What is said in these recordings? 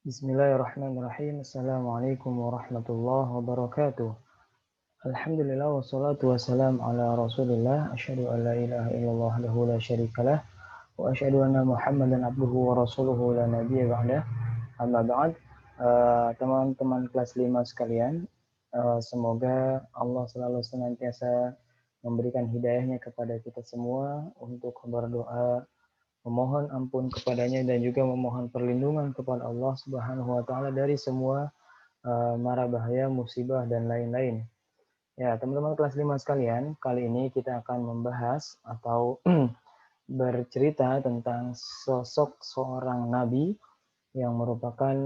Bismillahirrahmanirrahim. Assalamualaikum warahmatullahi wabarakatuh. Alhamdulillah wassalatu wassalam ala Rasulillah. Asyhadu an la ilaha illallah wahdahu la syarikalah wa asyhadu anna Muhammadan abduhu wa rasuluhu la nabiyya ba'dah. Amma ba'd. Teman-teman kelas 5 sekalian, semoga Allah selalu senantiasa memberikan hidayahnya kepada kita semua untuk berdoa, memohon ampun kepadanya dan juga memohon perlindungan kepada Allah Subhanahu wa taala dari semua mara bahaya, musibah dan lain-lain. Ya, teman-teman kelas 5 sekalian, kali ini kita akan membahas atau bercerita tentang sosok seorang nabi yang merupakan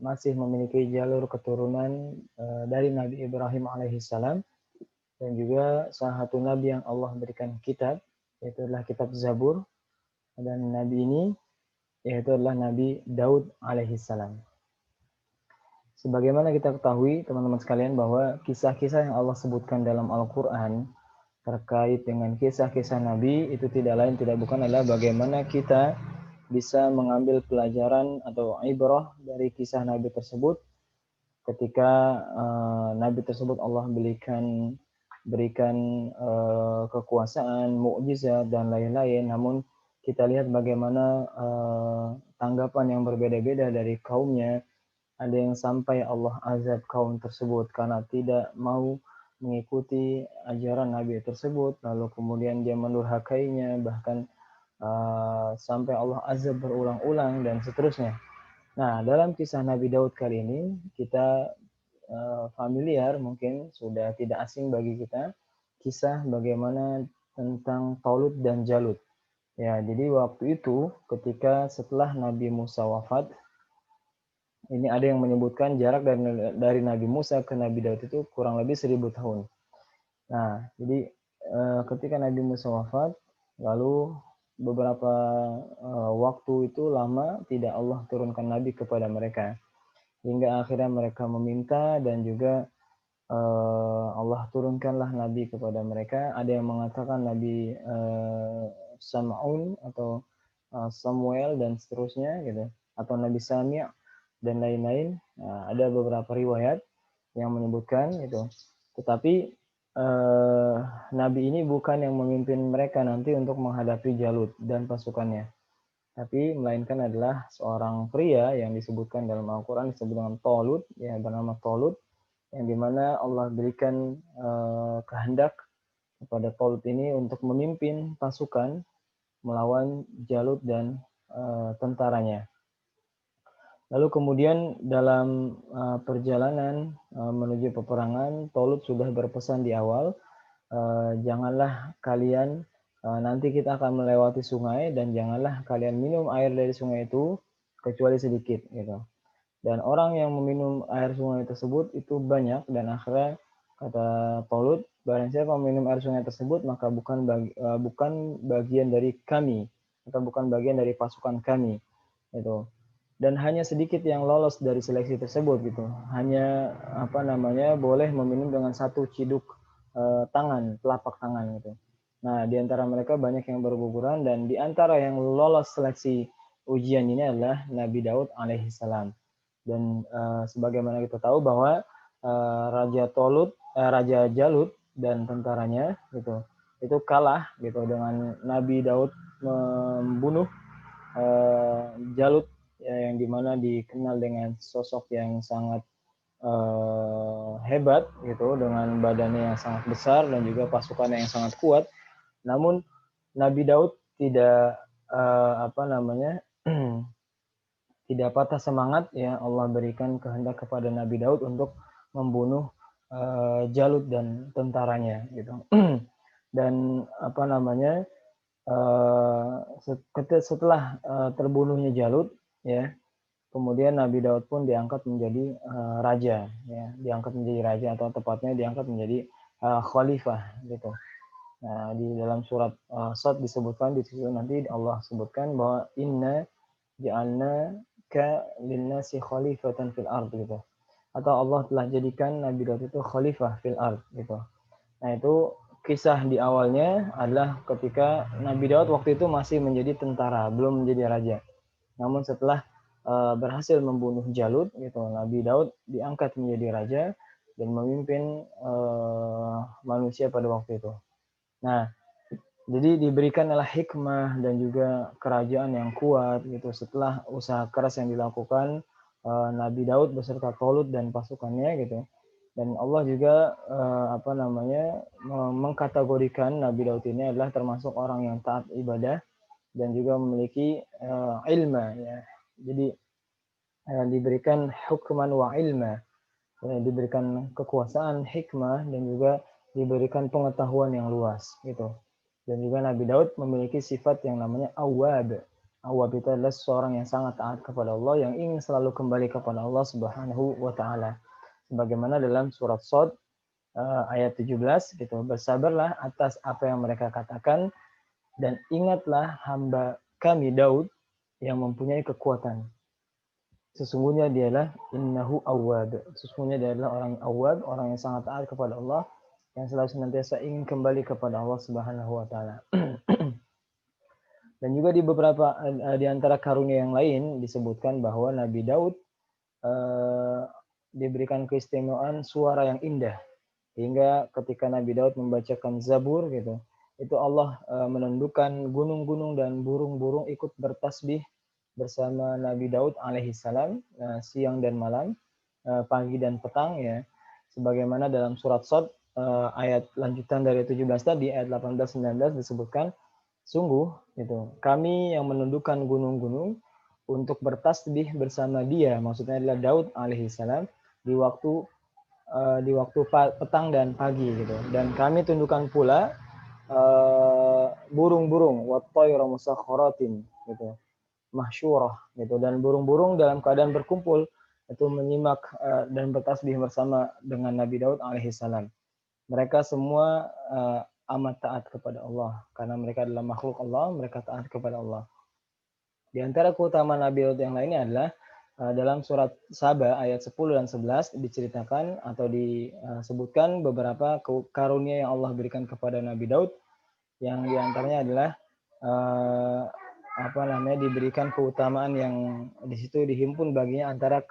masih memiliki jalur keturunan dari Nabi Ibrahim alaihissalam, dan juga salah satu nabi yang Allah berikan kitab, yaitu adalah kitab Zabur, dan nabi ini yaitu adalah Nabi Daud alaihissalam. Sebagaimana kita ketahui teman-teman sekalian bahwa kisah-kisah yang Allah sebutkan dalam Al-Quran terkait dengan kisah-kisah Nabi itu tidak lain tidak bukan adalah bagaimana kita bisa mengambil pelajaran atau ibrah dari kisah Nabi tersebut ketika Nabi tersebut Allah berikan kekuasaan, mukjizat dan lain-lain. Namun kita lihat bagaimana tanggapan yang berbeda-beda dari kaumnya. Ada yang sampai Allah azab kaum tersebut karena tidak mau mengikuti ajaran Nabi tersebut, lalu kemudian dia mendurhakainya, bahkan sampai Allah azab berulang-ulang dan seterusnya. Nah, dalam kisah Nabi Daud kali ini kita familiar, mungkin sudah tidak asing bagi kita, kisah bagaimana tentang Talut dan Jalut. Ya, jadi waktu itu ketika setelah Nabi Musa wafat, ini ada yang menyebutkan jarak dari Nabi Musa ke Nabi Daud itu kurang lebih 1000 tahun. Nah, jadi ketika Nabi Musa wafat, lalu beberapa waktu itu lama tidak Allah turunkan Nabi kepada mereka. Hingga akhirnya mereka meminta dan juga Allah turunkanlah Nabi kepada mereka. Ada yang mengatakan Nabi Sam'un atau Samuel dan seterusnya gitu, atau Nabi Sami' dan lain-lain. Nah, ada beberapa riwayat yang menyebutkan itu. Tetapi Nabi ini bukan yang memimpin mereka nanti untuk menghadapi Jalut dan pasukannya, tapi melainkan adalah seorang pria yang disebutkan dalam Al-Quran disebut dengan Talut, ya, bernama Talut, yang dimana Allah berikan kehendak kepada Talut ini untuk memimpin pasukan melawan Jalut dan tentaranya. Lalu kemudian dalam perjalanan menuju peperangan, Talut sudah berpesan di awal, janganlah kalian nanti kita akan melewati sungai dan janganlah kalian minum air dari sungai itu kecuali sedikit gitu. Dan orang yang meminum air sungai tersebut itu banyak, dan akhirnya kata Talut, barang siapa meminum air sungai tersebut maka bukan bagian dari kami atau bukan bagian dari pasukan kami gitu. Dan hanya sedikit yang lolos dari seleksi tersebut gitu. Hanya boleh meminum dengan satu ciduk tangan, telapak tangan gitu. Nah, di antara mereka banyak yang berguguran, dan di antara yang lolos seleksi ujian ini adalah Nabi Daud alaihissalam. Dan sebagaimana kita tahu bahwa Raja Jalut dan tentaranya gitu itu kalah gitu dengan Nabi Daud membunuh Jalut, ya, yang dimana dikenal dengan sosok yang sangat hebat gitu, dengan badannya yang sangat besar dan juga pasukannya yang sangat kuat. Namun Nabi Daud tidak tidak patah semangat, ya. Allah berikan kehendak kepada Nabi Daud untuk membunuh Jalut dan tentaranya gitu. Dan setelah terbunuhnya Jalut, ya, kemudian Nabi Daud pun diangkat menjadi raja, ya, diangkat menjadi raja, atau tepatnya diangkat menjadi khalifah gitu. Nah, di dalam surat Shad disebutkan, di situ nanti Allah sebutkan bahwa inna ja'alna ka linnasi khalifatan fil ard gitu. Atau Allah telah jadikan Nabi Daud itu khalifah fil ard gitu. Nah, itu kisah di awalnya adalah ketika Nabi Daud waktu itu masih menjadi tentara, belum menjadi raja. Namun setelah berhasil membunuh Jalut gitu, Nabi Daud diangkat menjadi raja dan memimpin manusia pada waktu itu. Nah, jadi diberikanlah hikmah dan juga kerajaan yang kuat gitu setelah usaha keras yang dilakukan Nabi Daud beserta Tolut dan pasukannya gitu. Dan Allah juga mengkategorikan Nabi Daud ini adalah termasuk orang yang taat ibadah dan juga memiliki ilmu ya. Jadi diberikan hukman wa ilma, diberikan kekuasaan, hikmah dan juga diberikan pengetahuan yang luas gitu. Dan juga Nabi Daud memiliki sifat yang namanya awwab. Awwab itu adalah seorang yang sangat taat kepada Allah, yang ingin selalu kembali kepada Allah Subhanahu wa taala. Sebagaimana dalam surat Shad ayat 17 gitu, bersabarlah atas apa yang mereka katakan dan ingatlah hamba kami Daud yang mempunyai kekuatan. Sesungguhnya dialah innahu awwab. Sesungguhnya dia adalah orang awwab, orang yang sangat taat kepada Allah, yang selalu senantiasa ingin kembali kepada Allah Subhanahu wa taala. Dan juga di beberapa di antara karunia yang lain disebutkan bahwa Nabi Daud diberikan keistimewaan suara yang indah. Hingga ketika Nabi Daud membacakan Zabur gitu, itu Allah menundukkan gunung-gunung dan burung-burung ikut bertasbih bersama Nabi Daud alaihissalam siang dan malam, pagi dan petang ya. Sebagaimana dalam surat Shad ayat lanjutan dari 17 tadi, ayat 18-19 disebutkan, sungguh itu kami yang menundukkan gunung-gunung untuk bertasbih bersama dia, maksudnya adalah Daud alaihissalam di waktu petang dan pagi gitu. Dan kami tundukkan pula burung-burung wat-tayra musakhkharatin gitu, mahsyurah gitu, dan burung-burung dalam keadaan berkumpul itu menyimak dan bertasbih bersama dengan Nabi Daud alaihissalam. Mereka semua amat taat kepada Allah karena mereka adalah makhluk Allah, mereka taat kepada Allah. Di antara keutamaan Nabi Daud yang lainnya adalah dalam surat Saba ayat 10 dan 11 diceritakan atau disebutkan beberapa karunia yang Allah berikan kepada Nabi Daud, yang diantaranya adalah diberikan keutamaan yang di situ dihimpun baginya antara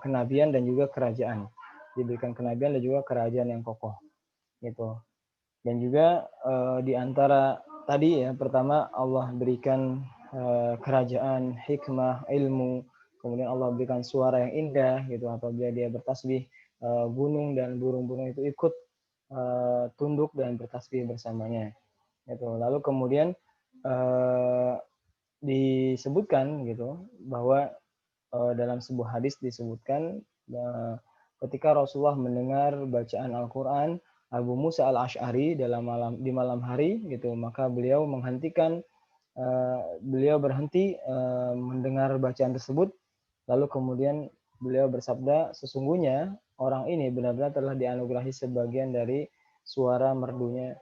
kenabian dan juga kerajaan. Diberikan kenabian dan juga kerajaan yang kokoh gitu. Dan juga di antara tadi ya, pertama Allah berikan kerajaan, hikmah, ilmu, kemudian Allah berikan suara yang indah gitu, apabila dia bertasbih gunung dan burung-burung itu ikut tunduk dan bertasbih bersamanya gitu. Lalu kemudian disebutkan gitu bahwa dalam sebuah hadis disebutkan ketika Rasulullah mendengar bacaan Al-Quran Abu Musa al-Ash'ari di malam hari gitu, maka beliau berhenti mendengar bacaan tersebut, lalu kemudian beliau bersabda, sesungguhnya orang ini benar-benar telah dianugerahi sebagian dari suara merdunya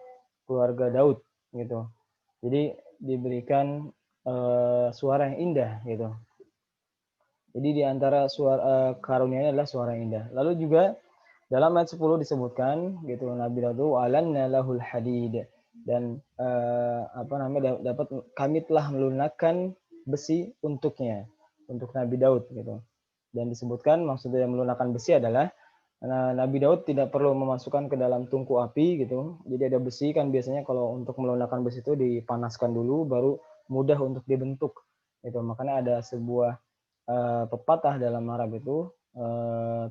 keluarga Daud gitu. Jadi diberikan suara yang indah gitu. Jadi di antara suara karunia-Nya adalah suara yang indah. Lalu juga dalam ayat 10 disebutkan gitu, Nabi Daud alanna lahul hadid, dan dapat kami telah melunakkan besi untuknya, untuk Nabi Daud gitu. Dan disebutkan maksudnya melunakkan besi adalah Nabi Daud tidak perlu memasukkan ke dalam tungku api gitu. Jadi ada besi kan, biasanya kalau untuk melunakkan besi itu dipanaskan dulu baru mudah untuk dibentuk gitu. Makanya ada sebuah pepatah dalam Arab itu,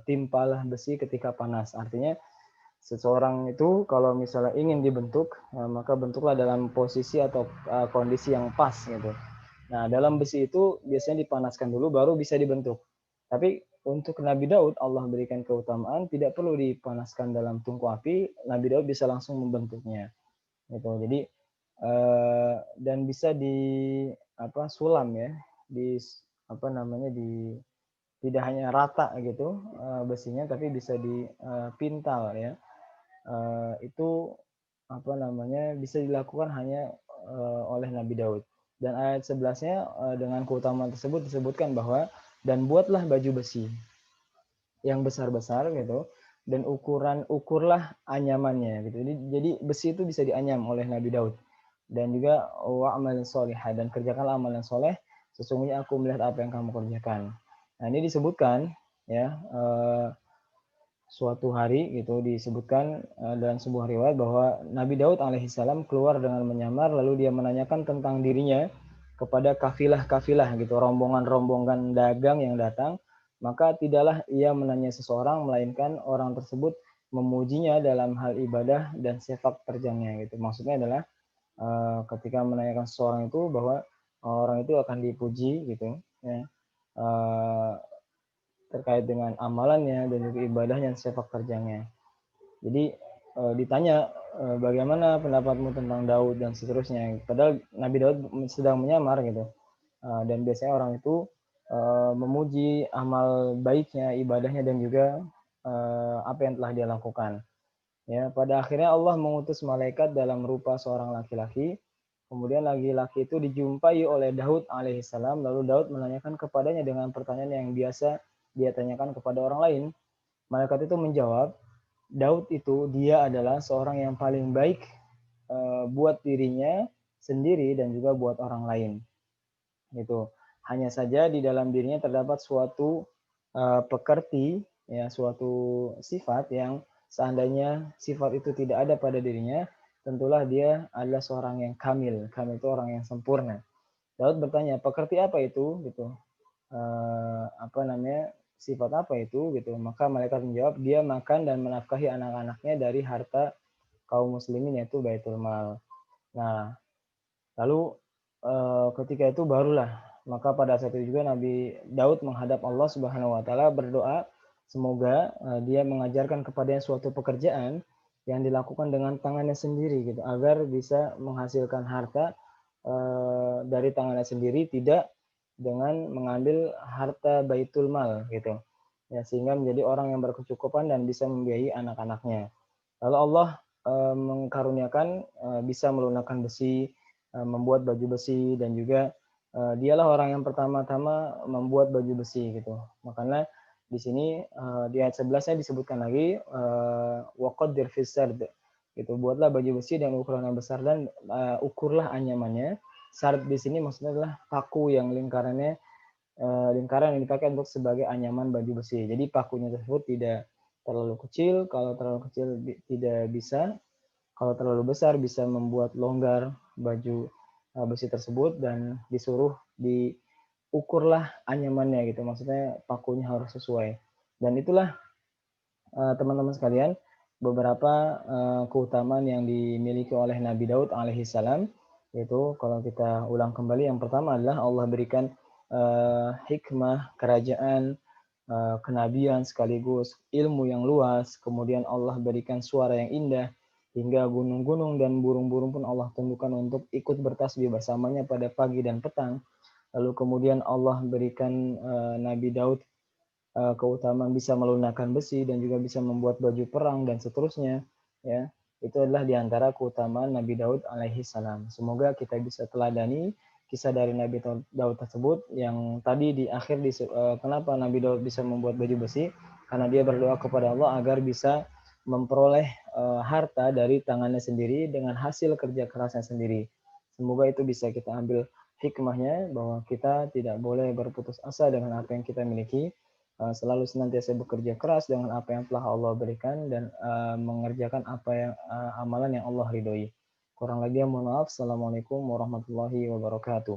timpalah besi ketika panas. Artinya seseorang itu kalau misalnya ingin dibentuk, maka bentuklah dalam posisi atau kondisi yang pas gitu. Nah, dalam besi itu biasanya dipanaskan dulu baru bisa dibentuk. Tapi untuk Nabi Daud Allah berikan keutamaan tidak perlu dipanaskan dalam tungku api, Nabi Daud bisa langsung membentuknya. Gitu. Jadi dan bisa sulam ya, tidak hanya rata gitu besinya, tapi bisa dipintal ya. Itu bisa dilakukan hanya oleh Nabi Daud. Dan ayat 11-nya dengan keutamaan tersebut disebutkan bahwa dan buatlah baju besi yang besar-besar gitu, dan ukurlah anyamannya gitu. Jadi besi itu bisa dianyam oleh Nabi Daud. Dan juga wa'mal sholihah, dan kerjakanlah amal yang soleh, sesungguhnya aku melihat apa yang kamu kerjakan. Nah, ini disebutkan ya, suatu hari gitu disebutkan dalam sebuah riwayat bahwa Nabi Daud alaihissalam keluar dengan menyamar, lalu dia menanyakan tentang dirinya kepada kafilah-kafilah gitu, rombongan-rombongan dagang yang datang. Maka tidaklah ia menanya seseorang, melainkan orang tersebut memujinya dalam hal ibadah dan sepak terjangnya gitu. Maksudnya adalah ketika menanyakan seseorang itu bahwa orang itu akan dipuji gitu ya, eh, terkait dengan amalannya dan juga ibadahnya dan sepak terjangnya. Jadi ditanya bagaimana pendapatmu tentang Daud dan seterusnya. Padahal Nabi Daud sedang menyamar gitu. Dan biasanya orang itu memuji amal baiknya, ibadahnya dan juga apa yang telah dia lakukan. Ya, pada akhirnya Allah mengutus malaikat dalam rupa seorang laki-laki. Kemudian laki-laki itu dijumpai oleh Daud alaihissalam. Lalu Daud menanyakan kepadanya dengan pertanyaan yang biasa dia tanyakan kepada orang lain. Malaikat itu menjawab, Daud itu dia adalah seorang yang paling baik buat dirinya sendiri dan juga buat orang lain. Gitu. Hanya saja di dalam dirinya terdapat suatu pekerti, ya, suatu sifat yang seandainya sifat itu tidak ada pada dirinya, tentulah dia adalah seorang yang kamil. Kamil itu orang yang sempurna. Daud bertanya, pekerti apa itu? Gitu. Apa namanya? Sifat apa itu? Gitu. Maka malaikat menjawab, dia makan dan menafkahi anak-anaknya dari harta kaum muslimin yaitu Baitul Mal. Nah, lalu ketika itu barulah maka pada saat itu juga Nabi Daud menghadap Allah Subhanahu wa taala berdoa semoga dia mengajarkan kepadanya suatu pekerjaan yang dilakukan dengan tangannya sendiri gitu agar bisa menghasilkan harta dari tangannya sendiri tidak dengan mengambil harta Baitul Mal gitu. Ya, sehingga menjadi orang yang berkecukupan dan bisa membiayai anak-anaknya. Lalu Allah mengkaruniakan bisa melunakkan besi, membuat baju besi dan juga dialah orang yang pertama-tama membuat baju besi gitu. Makanya di sini di ayat 11-nya disebutkan lagi waqaddir fisard gitu. Buatlah baju besi dengan ukuran yang besar dan ukurlah anyamannya. Sard di sini maksudnya adalah paku yang lingkaran yang dipakai untuk sebagai anyaman baju besi. Jadi pakunya tersebut tidak terlalu kecil, kalau terlalu kecil tidak bisa, kalau terlalu besar bisa membuat longgar baju besi tersebut dan disuruh diukurlah anyamannya gitu. Maksudnya pakunya harus sesuai. Dan itulah teman-teman sekalian beberapa keutamaan yang dimiliki oleh Nabi Daud alaihissalam, yaitu kalau kita ulang kembali yang pertama adalah Allah berikan hikmah kerajaan, kenabian sekaligus ilmu yang luas, kemudian Allah berikan suara yang indah hingga gunung-gunung dan burung-burung pun Allah tundukkan untuk ikut bertasbih bersamanya pada pagi dan petang. Lalu kemudian Allah berikan Nabi Daud keutamaan bisa melunakkan besi dan juga bisa membuat baju perang dan seterusnya, ya. Itu adalah diantara keutamaan Nabi Daud alaihi salam. Semoga kita bisa teladani kisah dari Nabi Daud tersebut yang tadi di akhir kenapa Nabi Daud bisa membuat baju besi, karena dia berdoa kepada Allah agar bisa memperoleh harta dari tangannya sendiri dengan hasil kerja kerasnya sendiri. Semoga itu bisa kita ambil hikmahnya bahwa kita tidak boleh berputus asa dengan apa yang kita miliki, selalu senantiasa bekerja keras dengan apa yang telah Allah berikan dan mengerjakan apa yang amalan yang Allah ridhoi. Kurang lagi mohon maaf. Assalamualaikum warahmatullahi wabarakatuh.